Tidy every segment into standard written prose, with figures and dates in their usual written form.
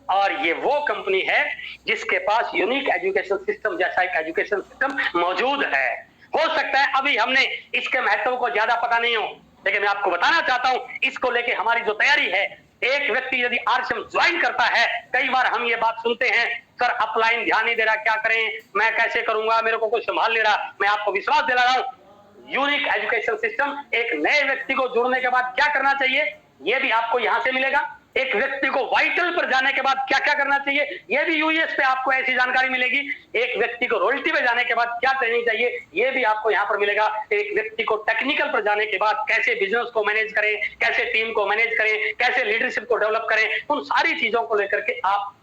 और ये वो कंपनी है जिसके पास यूनिक एजुकेशन सिस्टम जैसा एक एजुकेशन सिस्टम मौजूद है। हो सकता है अभी हमने इसके महत्व को ज्यादा पता नहीं हो, लेकिन मैं आपको बताना चाहता हूं इसको लेके हमारी जो तैयारी है। एक व्यक्ति यदि आरसीएम ज्वाइन करता है, कई बार हम ये बात सुनते हैं, सर अपलाइन ध्यान नहीं दे रहा, क्या करें, मैं कैसे करूंगा, मेरे को कोई संभाल नहीं रहा। मैं आपको विश्वास दिला रहा हूं, यूनिक एजुकेशन सिस्टम एक नए व्यक्ति को जुड़ने के बाद क्या करना चाहिए, यह भी आपको यहां से मिलेगा। एक व्यक्ति को वाइटल पर जाने के बाद क्या क्या करना चाहिए, यह भी यूएस पे आपको ऐसी जानकारी मिलेगी। एक व्यक्ति को रॉयल्टी पे जाने के बाद क्या ट्रेनिंग चाहिए, यह भी आपको यहां पर मिलेगा। एक व्यक्ति को टेक्निकल पर जाने के बाद कैसे बिजनेस को मैनेज करें, कैसे टीम को मैनेज करें, कैसे लीडरशिप को डेवलप करें, उन सारी चीजों को लेकर के आप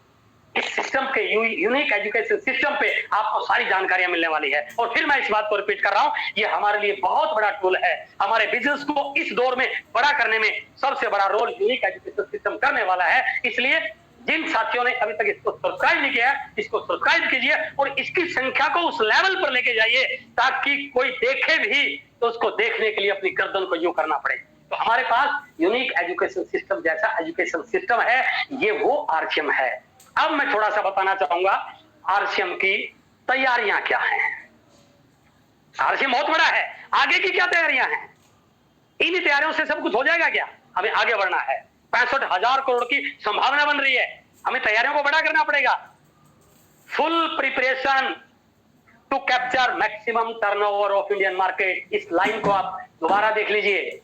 इस सिस्टम के यूनिक एजुकेशन सिस्टम पे आपको सारी जानकारियां मिलने वाली है। और फिर मैं इस बात को रिपीट कर रहा हूं, ये हमारे लिए बहुत बड़ा टूल है। हमारे बिजनेस को इस दौर में बड़ा करने में सबसे बड़ा रोल यूनिक एजुकेशन सिस्टम करने वाला है। इसलिए जिन साथियों ने अभी तक इसको सब्सक्राइब नहीं किया है, इसको सब्सक्राइब कीजिए और इसकी संख्या को उस लेवल पर लेके जाइए ताकि कोई देखे भी तो उसको देखने के लिए अपनी गर्दन को यूं करना पड़े। तो हमारे पास यूनिक एजुकेशन सिस्टम जैसा एजुकेशन सिस्टम है, ये वो आरसीएम है। अब मैं थोड़ा सा बताना चाहूंगा आरसीएम की तैयारियां क्या हैं। आरसीएम बहुत बड़ा है, आगे की क्या तैयारियां हैं, इन तैयारियों से सब कुछ हो जाएगा क्या? हमें आगे बढ़ना है। 65,000 करोड़ की संभावना बन रही है, हमें तैयारियों को बड़ा करना पड़ेगा। Full preparation to capture maximum turnover of Indian market. इस लाइन को आप दोबारा देख लीजिए।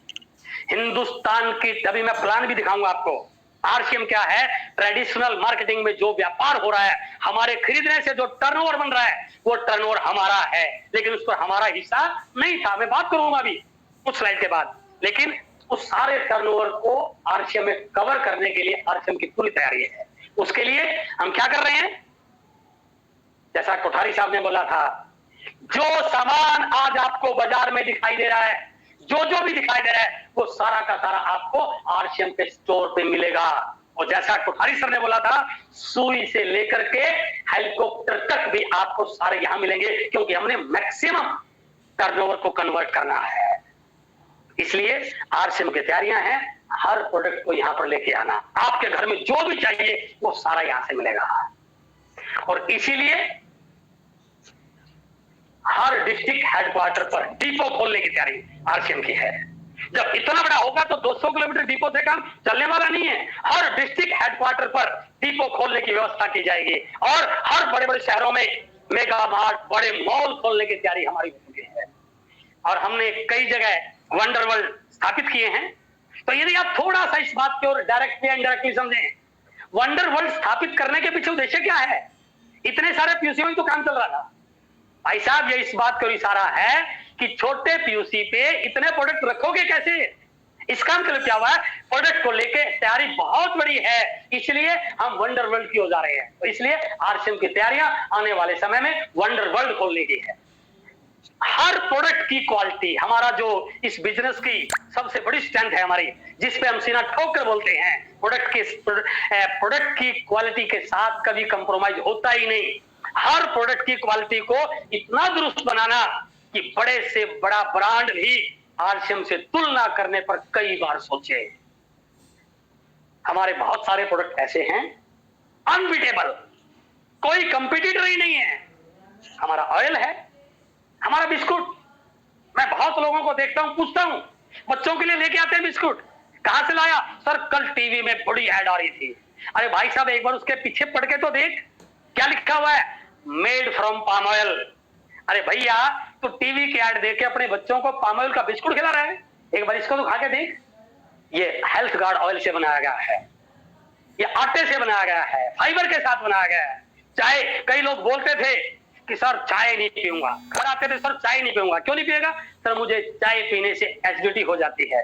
हिंदुस्तान की, अभी मैं प्लान भी दिखाऊंगा आपको। आरसीएम क्या है? ट्रेडिशनल मार्केटिंग में जो व्यापार हो रहा है, हमारे खरीदने से जो टर्नओवर बन रहा है, वो टर्नओवर हमारा है, लेकिन उस पर हमारा हिस्सा नहीं था। मैं बात करूंगा अभी कुछ स्लाइड के बाद। लेकिन उस सारे टर्नओवर को आरसीएम में कवर करने के लिए आरसीएम की पूरी तैयारी है। उसके लिए हम क्या कर रहे हैं, जैसा कोठारी साहब ने बोला था, जो सामान आज आपको बाजार में दिखाई दे रहा है, जो भी दिखाई दे रहा है, वो सारा का सारा आपको आरसीएम के स्टोर पे मिलेगा। और जैसा कोठारी सर ने बोला था, सुई से लेकर के हेलीकॉप्टर तक भी आपको सारे यहां मिलेंगे, क्योंकि हमने मैक्सिमम टर्नओवर को कन्वर्ट करना है। इसलिए आरसीएम की तैयारियां हैं, हर प्रोडक्ट को यहां पर लेके आना, आपके घर में जो भी चाहिए वो सारा यहां से मिलेगा। और इसीलिए हर डिस्ट्रिक्ट हेडक्वार्टर पर डिपो खोलने की तैयारी आरसीएम की है। जब इतना बड़ा होगा तो 200 किलोमीटर डिपो से काम चलने वाला नहीं है। हर डिस्ट्रिक्ट हेडक्वार्टर पर डिपो खोलने की व्यवस्था की जाएगी और हर बड़े बड़े शहरों में मेगा मार्ट, बड़े मॉल खोलने की तैयारी हमारी हो चुकी है। और हमने कई जगह वंडर वर्ल्ड स्थापित किए हैं। तो यदि आप थोड़ा सा इस बात की ओर डायरेक्टली इनडायरेक्टली समझें, वंडर वर्ल्ड स्थापित करने के पीछे उद्देश्य क्या है? इतने सारे पीयूसी में तो काम चल रहा था भाई साहब, ये इस बात का इशारा है कि छोटे पीयूसी पे इतने प्रोडक्ट रखोगे कैसे। इसका मतलब क्या हुआ है, प्रोडक्ट को लेके तैयारी बहुत बड़ी है, इसलिए हम वंडर वर्ल्ड की ओर जा रहे हैं। तो इसलिए आरसीएम की तैयारियां आने वाले समय में वंडर वर्ल्ड खोलने की है। हर प्रोडक्ट की क्वालिटी, हमारा जो इस बिजनेस की सबसे बड़ी स्ट्रेंथ है हमारी, जिसपे हम सीना ठोक कर बोलते हैं, प्रोडक्ट की क्वालिटी के साथ कभी कंप्रोमाइज होता ही नहीं। हर प्रोडक्ट की क्वालिटी को इतना दुरुस्त बनाना कि बड़े से बड़ा ब्रांड भी आरसीएम से तुलना करने पर कई बार सोचे। हमारे बहुत सारे प्रोडक्ट ऐसे हैं अनबीटेबल, कोई कंपटीटर ही नहीं है। हमारा ऑयल है, हमारा बिस्कुट, मैं बहुत लोगों को देखता हूं, पूछता हूं, बच्चों के लिए लेके आते हैं बिस्कुट, कहां से लाया? सर कल टीवी में बड़ी ऐड आ रही थी। अरे भाई साहब, एक बार उसके पीछे पढ़ के तो देख, क्या लिखा हुआ है? Made from palm oil. अरे भैया, तो टीवी की ऐड देके अपने बच्चों को पाम ऑयल का बिस्कुट खिला रहा है? एक बार इसको तो खा के देख। ये हेल्थ गार्ड ऑयल से बनाया गया है, ये आटे से बनाया गया है, फाइबर के साथ बनाया गया है। चाय, कई लोग बोलते थे कि सर चाय नहीं पीऊंगा, घर आते थे, सर चाय नहीं पीऊंगा। क्यों नहीं पिएगा? सर मुझे चाय पीने से एसिडिटी हो जाती है।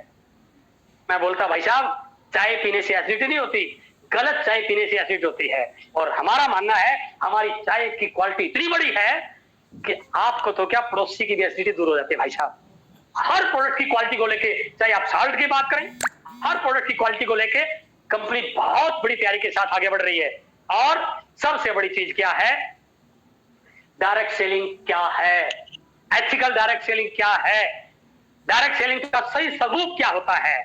मैं बोलता भाई साहब, चाय पीने से एसिडिटी नहीं होती, गलत चाय पीने से एसिड होती है। और हमारा मानना है, हमारी चाय की क्वालिटी इतनी बड़ी है कि आपको तो क्या, पड़ोसी की भी एसिडिटी दूर हो जाती है भाई साहब। हर प्रोडक्ट की क्वालिटी को लेके, चाहे आप साल्ट की बात करें, हर प्रोडक्ट की क्वालिटी को लेके कंपनी बहुत बड़ी तैयारी के साथ आगे बढ़ रही है। और सबसे बड़ी चीज क्या है, डायरेक्ट सेलिंग क्या है, एथिकल डायरेक्ट सेलिंग क्या है, डायरेक्ट सेलिंग का सही स्वरूप क्या होता है,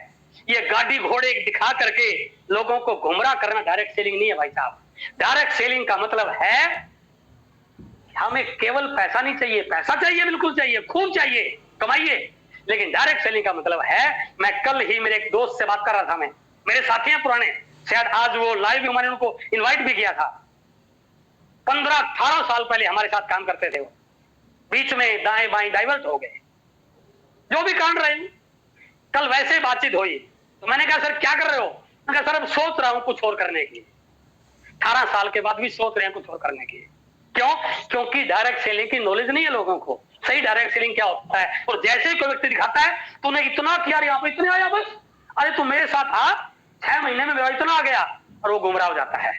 ये गाड़ी घोड़े दिखा करके लोगों को गुमराह करना डायरेक्ट सेलिंग नहीं है भाई साहब। डायरेक्ट सेलिंग का मतलब है हमें केवल पैसा नहीं चाहिए, पैसा चाहिए, बिल्कुल चाहिए, खूब चाहिए, कमाइए, लेकिन डायरेक्ट सेलिंग का मतलब है, मैं कल ही मेरे एक दोस्त से बात कर रहा था, मैं मेरे साथी हैं पुराने, शायद आज वो लाइव भी मैंने उनको इनवाइट भी किया था। 15-18 साल पहले हमारे साथ काम करते थे वो, बीच में दाएं बाएं डाइवर्ट हो गए, जो भी कांड रहे। कल वैसे बातचीत हुई तो मैंने कहा सर क्या कर रहे हो? मैंने कहा सर अब सोच रहा हूं कुछ और करने की। 18 साल के बाद भी सोच रहे हैं कुछ और करने की। क्यों? क्योंकि डायरेक्ट सेलिंग की नॉलेज नहीं है लोगों को, सही डायरेक्ट सेलिंग क्या होता है। और जैसे ही कोई व्यक्ति दिखाता है तूने इतना किया, यहाँ पे इतने आया, बस अरे तू मेरे साथ था 6 महीने में मेरा इतना आ गया, और वो गुमराह हो जाता है।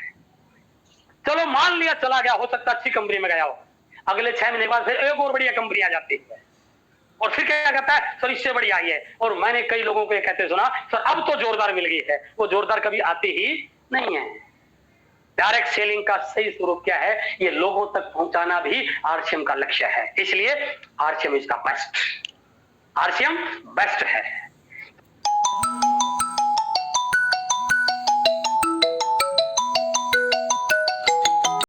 चलो मान लिया चला गया, हो सकता अच्छी कंपनी में गया हो, अगले 6 महीने बाद फिर एक और बढ़िया कंपनी आ जाती है, और फिर क्या कहता है सर इससे बढ़िया आई है। और मैंने कई लोगों को ये कहते सुना सर अब तो जोरदार मिल गई है, वो जोरदार कभी आती ही नहीं है। डायरेक्ट सेलिंग का सही स्वरूप क्या है, ये लोगों तक पहुंचाना भी आरसीएम का लक्ष्य है। इसलिए आरसीएम इसका बेस्ट, आरसीएम बेस्ट है।